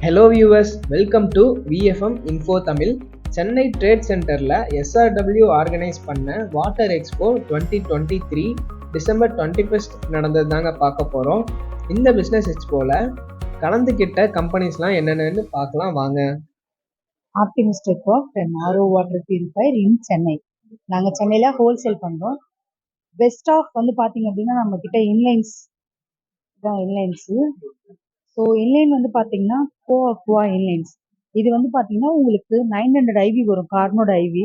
Hello viewers, welcome to VFM info Tamil. Chennai trade சென்டரில் SRW organise பண்ண water expo 2023 December 21 நடந்தது தாங்க பார்க்க போகிறோம். இந்த பிஸ்னஸ் எக்ஸ்போவில் கலந்துக்கிட்ட கம்பெனிஸ்லாம் என்னென்னு பார்க்கலாம் வாங்க. Optimistic work and RO water purifier in Chennai. நாங்கள் சென்னையில் ஹோல்சேல் பண்ணுறோம். பெஸ்ட் ஆஃப் பார்த்தீங்க அப்படின்னா நம்மக்கிட்ட இன்லைன்ஸ் தான் இன்லைன்ஸு. ஸோ இன்லைன் பார்த்தீங்கன்னா கோஆக்வா இன்லைன்ஸ். இது பார்த்தீங்கன்னா உங்களுக்கு 900 ஐவி வரும், கார்னோட ஐவி.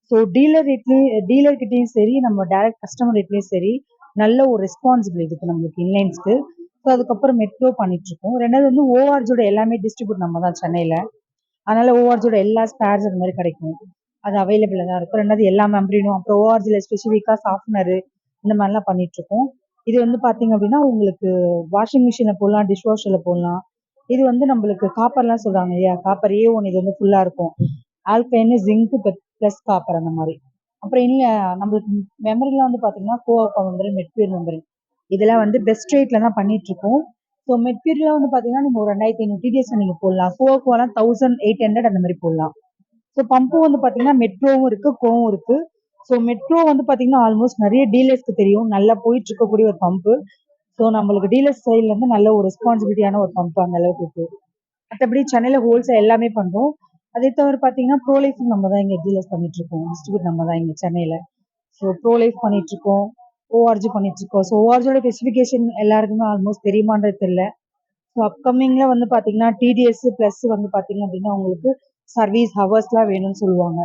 ஸோ டீலர்கிட்டையும் சரி, நம்ம டைரக்ட் கஸ்டமர் ரேட்லேயும் சரி, நல்ல ஒரு ரெஸ்பான்சிபிள் இருக்குது நம்மளுக்கு இன்லைன்ஸ்க்கு. ஸோ அதுக்கப்புறம் மெட்ரோ பண்ணிட்டுருக்கோம். ரெண்டாவது ஓஆர்ஜோட எல்லாமே டிஸ்ட்ரிபியூட் நம்ம தான் சென்னையில். அதனால் ஓஆர்ஜோட எல்லா ஸ்பேர்ஸ் அது மாதிரி கிடைக்கும், அது அவைலபிளாக தான் இருக்கும். ரெண்டாவது எல்லா மெம்பரினும், அப்புறம் ஓஆர்ஜியில் ஸ்பெசிஃபிக்காக சாஃப்ட்னரு இந்த மாதிரிலாம் பண்ணிகிட்ருக்கோம். இது பார்த்தீங்க அப்படின்னா உங்களுக்கு வாஷிங் மிஷினில் போடலாம், டிஷ் வாஷரில் போடலாம். இது நம்மளுக்கு காப்பர்லாம் சொல்கிறாங்க இல்லையா, காப்பர் A1 இது ஃபுல்லாக இருக்கும். ஆல்கைனு, ஜிங்க்கு ப்ளஸ் காப்பர் அந்த மாதிரி. அப்புறம் இல்லை நம்மளுக்கு மெமரிலாம் பார்த்தீங்கன்னா கோஆப்பா மெம்பரி, மெட்பியூர் மெம்பரி, இதெல்லாம் பெஸ்ட் ரேட்டில் தான் பண்ணிகிட்ருக்கோம். ஸோ மெட்பியூரில் பார்த்தீங்கன்னா நீங்கள் ஒரு 2500 டிடிஎஸ் நீங்கள் போடலாம். கோஆக்வாலாம் 1800 அந்த மாதிரி போடலாம். ஸோ பம்பும் பார்த்தீங்கன்னா மெட்ரோவும் இருக்குது, கோவும் இருக்குது. ஸோ மெட்ரோ பார்த்தீங்கன்னா ஆல்மோஸ்ட் நிறைய டீலர்ஸ்க்கு தெரியும், நல்லா போயிட்டு இருக்கக்கூடிய ஒரு பம்பு. ஸோ நம்மளுக்கு டீலர்ஸ் சைட்லேருந்து நல்ல ஒரு ரெஸ்பான்சிபிலிட்டியான ஒரு பம்பு அந்த அளவுக்கு இருக்குது. மற்றபடி சென்னையில் ஹோல்சேல் எல்லாமே பண்ணுறோம். அதே தவிர பார்த்தீங்கன்னா ப்ரோலைஃப் நம்ம தான் இங்கே டீலர்ஸ் பண்ணிகிட்ருக்கோம், டிஸ்ட்ரிபியூட் நம்ம தான் இங்கே சென்னையில். ஸோ ப்ரோலைஃப் பண்ணிகிட்ருக்கோம், ஓஆர்ஜி பண்ணிகிட்ருக்கோம். ஸோ ஓஆர்ஜியோட ஸ்பெசிஃபிகேஷன் எல்லாருக்குமே ஆல்மோஸ்ட் தெரியுமான்றது தெரியல. ஸோ அப்கமிங்கில் பார்த்தீங்கன்னா டிடிஎஸ் ப்ளஸ் பார்த்தீங்க அப்படின்னா உங்களுக்கு சர்வீஸ் ஹவர்ஸ்லாம் வேணும்னு சொல்லுவாங்க.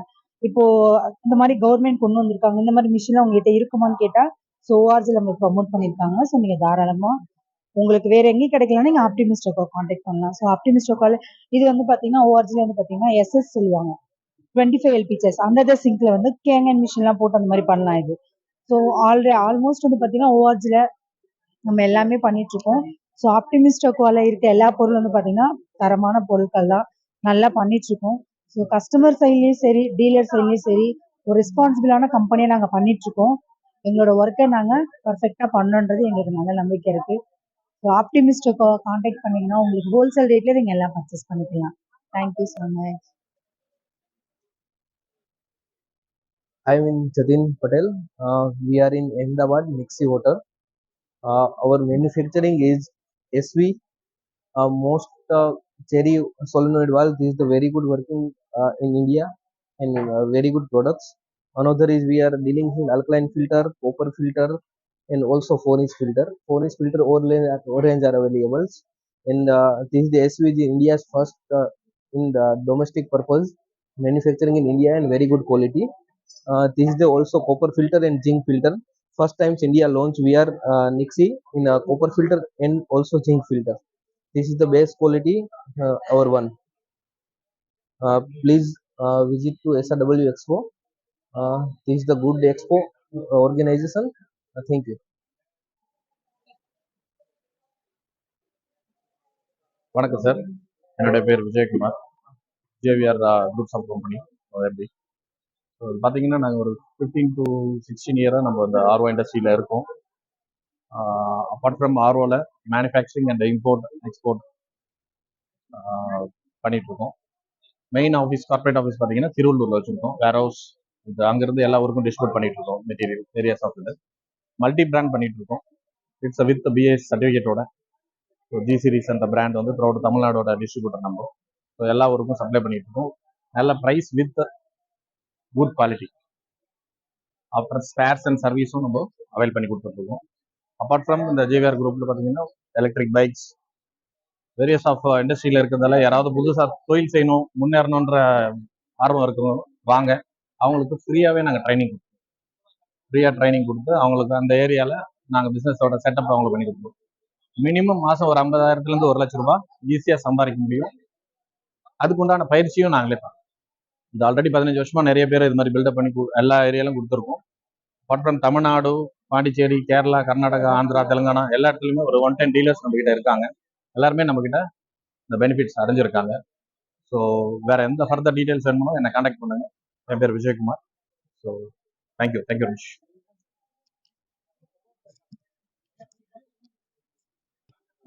இப்போது இந்த மாதிரி கவர்மெண்ட் கொண்டு வந்திருக்காங்க. இந்த மாதிரி மிஷின்லாம் உங்ககிட்ட இருக்குமான்னு கேட்டால் ஸோ ஓஆர்ஜியில் நம்ம ப்ரமோட் பண்ணியிருக்காங்க. ஸோ நீங்கள் தாராளமாக உங்களுக்கு வேறு எங்கேயும் கிடைக்கலன்னா நீங்கள் ஆப்டிமிஸ்டோக்கோ காண்டாக்ட் பண்ணலாம். ஸோ ஆப்டிமிஸ்டோக்கால் இது பார்த்தீங்கன்னா ஓஆர்ஜியில் பார்த்தீங்கன்னா எஸ்எஸ் சொல்லுவாங்க, 25 எல்பிச்சர்ஸ். அந்த சிங்கில் கேங்கன் மிஷின்லாம் போட்டு அந்த மாதிரி பண்ணலாம் இது. ஸோ ஆல்மோஸ்ட் பார்த்தீங்கன்னா ஓஆர்ஜியில் நம்ம எல்லாமே பண்ணிகிட்ருக்கோம். ஸோ ஆப்டிமிஸ்டோக்கால இருக்க எல்லா பொருளும் பார்த்தீங்கன்னா தரமான பொருட்கள் தான், நல்லா பண்ணிகிட்ருக்கோம். ஸோ கஸ்டமர் சைட்லேயும் சரி, டீலர் சைட்லேயும் சரி, ஒரு ரெஸ்பான்சிபிளான கம்பெனியாக நாங்கள் பண்ணிகிட்ருக்கோம். எங்களோட ஒர்க்கை நாங்கள் பர்ஃபெக்டாக பண்ணோன்றது எங்களுக்கு நல்ல நம்பிக்கை இருக்குது. ஸோ ஆப்டிமிஸ்டோக்கோ காண்டாக்ட் பண்ணிங்கன்னா உங்களுக்கு ஹோல்சேல் ரேட்லேயே நீங்கள் எல்லாம் பர்ச்சேஸ் பண்ணிக்கலாம். Thank you so much. I'm in Jatin Patel. We are in Ahmedabad, Nixi Water. Our manufacturing is SV. Most cherry solenoid valve. This is the very good working in India and very good products. Another is we are dealing in alkaline filter, copper filter, and also 4-inch filter. 4-inch filter orange are available. And this is the SVG India's first in the domestic purpose manufacturing in India and very good quality. This is the also copper filter and zinc filter. First times India launch we are Nixi in a copper filter and also zinc filter. This is the best quality, our one. Please visit to SRW Expo. This is the good expo organization. Thank you. வணக்கம் sir, என்னுடைய பேர் Vijayakumar, JVR groups of company எப்படி. So பார்த்தீங்கன்னா நாங்கள் ஒரு 15 to 16 இயராக நம்ம இந்த RO இண்டஸ்ட்ரியில் இருக்கோம். அப்பார்ட் ஃப்ரம் ஆர்ஓவில் மேனுஃபேக்சரிங் அண்ட் இம்போர்ட் எக்ஸ்போர்ட் பண்ணிகிட்ருக்கோம். மெயின் ஆஃபீஸ், கார்பரேட் ஆஃபீஸ் பார்த்தீங்கன்னா திருவள்ளூரில் வச்சுருக்கோம். வேர் ஹவுஸ் இது அங்கேருந்து எல்லா ஊருக்கும் டிஸ்ட்ரிபியூட் பண்ணிகிட்ருக்கோம் மெட்டீரியல் ஏரியாஸ் ஆஃப் இது. மல்டி பிராண்ட் பண்ணிகிட்ருக்கோம். இட்ஸ் வித் பிஎஸ் சர்டிஃபிகேட்டோட. ஸோ ஜி சீரிஸ் அந்த பிராண்ட் த்ரூஅவுட் தமிழ்நாடோட டிஸ்ட்ரிபியூட்டர் நம்ம. ஸோ எல்லா ஊருக்கும் சப்ளை பண்ணிகிட்ருக்கோம். நல்ல ப்ரைஸ் வித் குட் குவாலிட்டி. அப்புறம் ஸ்பேர்ஸ் அண்ட் சர்வீஸும் நம்ம அவைல் பண்ணி கொடுத்துட்ருக்கோம். அப்பார்ட் ஃப்ரம் இந்த ஜேவிஆர் குரூப்பில் பார்த்தீங்கன்னா எலக்ட்ரிக் பைக்ஸ், வேரியஸ் ஆஃப் இண்டஸ்ட்ரியில் இருக்கிறதால யாராவது புதுசாக தொழில் செய்யணும், முன்னேறணுன்ற ஆர்வம் இருக்கணும் வாங்க. அவங்களுக்கு ஃப்ரீயாகவே நாங்கள் ட்ரைனிங் கொடுத்து அவங்களுக்கு அந்த ஏரியாவில் நாங்கள் பிஸ்னஸோட செட்டப் அவங்களுக்கு பண்ணி கொடுப்போம். மினிமம் மாதம் ஒரு 50,000 1 லட்ச ரூபா ஈஸியாக சம்பாதிக்க முடியும். அதுக்குண்டான பயிற்சியும் நாங்களே பார்ப்போம். இது ஆல்ரெடி 15 வருஷமாக நிறைய பேர் இது மாதிரி பில்டப் பண்ணி எல்லா ஏரியாலும் கொடுத்துருக்கோம். அப்பார்ட் ஃப்ரம் தமிழ்நாடு, பாண்டிச்சேரி, கேரளா, கர்நாடகா, ஆந்திரா, தெலுங்கானா எல்லா இடத்துலையுமே ஒரு 110 டீலர்ஸ் நம்மக்கிட்ட இருக்காங்க. எல்லாருமே நம்மக்கிட்ட இந்த பெனிஃபிட்ஸ் அடைஞ்சிருக்காங்க. ஸோ வேறு எந்த ஃபர்தர் டீட்டெயில்ஸ் வேணுமோ என்னை கான்டாக்ட் பண்ணுங்கள். என் பேர் Vijayakumar. So thank you very much.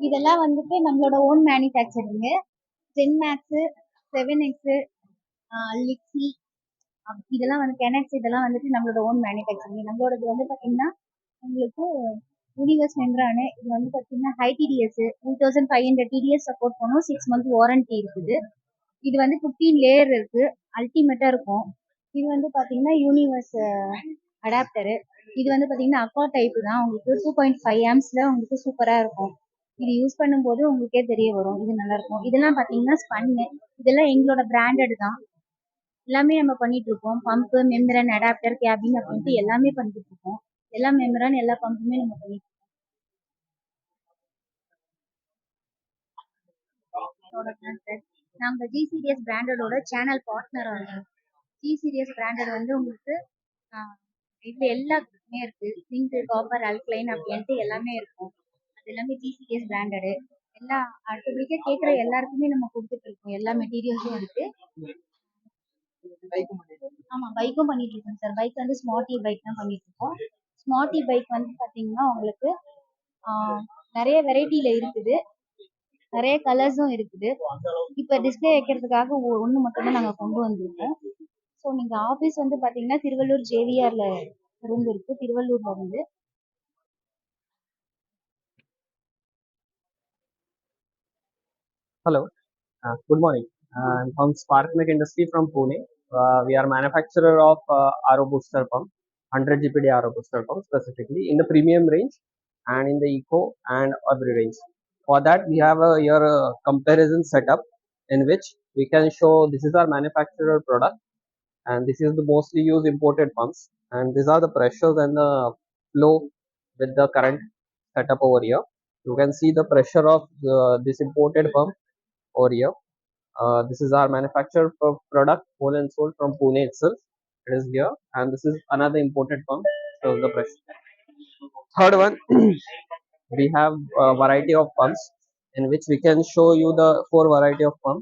இதெல்லாம் நம்மளோட ஓன் மேனுஃபேக்சரிங்கு. ஜென்மேக்ஸு, 7X, லிக்ஸி இதெல்லாம் வந்து கெனக்ஸ் இதெல்லாம் வந்துட்டு நம்மளோட ஓன் மேனுஃபேக்சரிங். நம்மளோடது வந்து பார்த்தீங்கன்னா, உங்களுக்கு யூனிவர்ஸ் மெம்ப்ரானு இது வந்து பார்த்தீங்கன்னா ஹை டிடிஎஸ் 2500 டிடிஎஸ் சப்போர்ட் பண்ணும். 6 மந்த் வாரண்டி இருக்குது. இது வந்து 15 லேயர் இருக்கு. அல்டிமேட்டா இருக்கும். இது வந்து பார்த்தீங்கன்னா யூனிவர்ஸ் அடாப்டரு. இது வந்து பார்த்தீங்கன்னா அக்வா டைப் தான். உங்களுக்கு 2.5 ஆம்ஸ்ல உங்களுக்கு சூப்பரா இருக்கும். இது யூஸ் பண்ணும்போது உங்களுக்கே தெரிய வரும். இது நல்லா இருக்கும். இதெல்லாம் பார்த்தீங்கன்னா ஸ்பன்னு. இதெல்லாம் எங்களோட பிராண்டட் தான். எல்லாமே நம்ம பண்ணிட்டு இருக்கோம். பம்பு, மெம்பரன், அடாப்டர், கேபின் அப்படின்ட்டு எல்லாமே பண்ணிட்டு இருக்கோம். எல்லா மெம்பரன் எல்லா பம்புமே நம்ம பண்ணிட்டு இருக்கோம். நாங்க ஜி சீரியஸ் பிராண்டடோட சேனல் பார்ட்னரா இருக்கோம். ஜி சீரியஸ் பிராண்டட் வந்து உங்களுக்கு இதுல எல்லாமே இருக்கு. ஜிங்க், காப்பர், அல்கலைன் அப்படின்ட்டு எல்லாமே இருக்கும். அது எல்லாமே ஜி சீரியஸ் பிராண்டடு. எல்லா அடுத்தபடிக்கே கேட்குற எல்லாருக்குமே நம்ம கொடுத்துட்டு இருக்கோம். எல்லா மெட்டீரியல்ஸும் இருக்கு. ஆமா பைக்கும் பண்ணிட்டு இருக்கோம் சார். பைக் வந்து ஸ்மார்ட்டி பைக் தான் பண்ணிட்டு இருக்கோம். ஸ்மார்ட்டி பைக் வந்து பாத்தீங்கன்னா உங்களுக்கு நிறைய வெரைட்டில இருக்குது. நிறைய கலர்ஸும் இருக்குது. இப்ப டிஸ்பிளே வைக்கிறதுக்காக ஒண்ணு மட்டும் தான் நாங்க கொண்டு வந்திருக்கோம். ஸோ நீங்க ஆபீஸ் வந்து பாத்தீங்கன்னா திருவள்ளூர் ஜேவிஆர்ல இருந்து இருக்கு. திருவள்ளூர்ல இருந்து Hello, good morning. I'm from Sparkmec Industry from Pune. We are manufacturer of RO booster pump, 100 GPD RO booster pump specifically in the premium range and in the eco and every range. For that, we have a comparison setup in which we can show this is our manufacturer product and this is the mostly used imported pumps, and these are the pressures and the flow with the current setup over here. You can see the pressure of this imported pump over here. This is our manufactured product, whole and sold from Pune itself. It is here, and this is another imported pump. So the price. Third one, we have a variety of pumps in which we can show you the 4 variety of pump.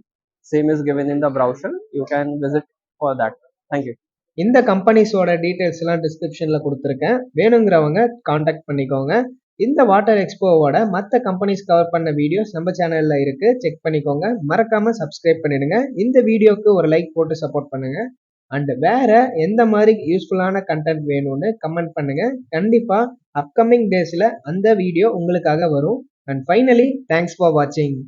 Same is given in the brochure. You can visit for that. Thank you. இந்த கம்பெனிஸோட details எல்லாம் டிஸ்கிரிப்ஷனில் கொடுத்துருக்கேன். வேணுங்கிறவங்க contact பண்ணிக்கோங்க. இந்த water எக்ஸ்போவோட மற்ற companies cover பண்ண videos நம்ம சேனலில் இருக்குது. செக் பண்ணிக்கோங்க. மறக்காமல் சப்ஸ்கிரைப் பண்ணிடுங்க. இந்த வீடியோவுக்கு ஒரு லைக் போட்டு சப்போர்ட் பண்ணுங்கள். அண்ட் வேற எந்த மாதிரி யூஸ்ஃபுல்லான கண்டென்ட் வேணும்னு கமெண்ட் பண்ணுங்கள். கண்டிப்பாக அப்கமிங் டேஸில் அந்த வீடியோ உங்களுக்காக வரும். அண்ட் ஃபைனலி தேங்க்ஸ் ஃபார் வாட்சிங்.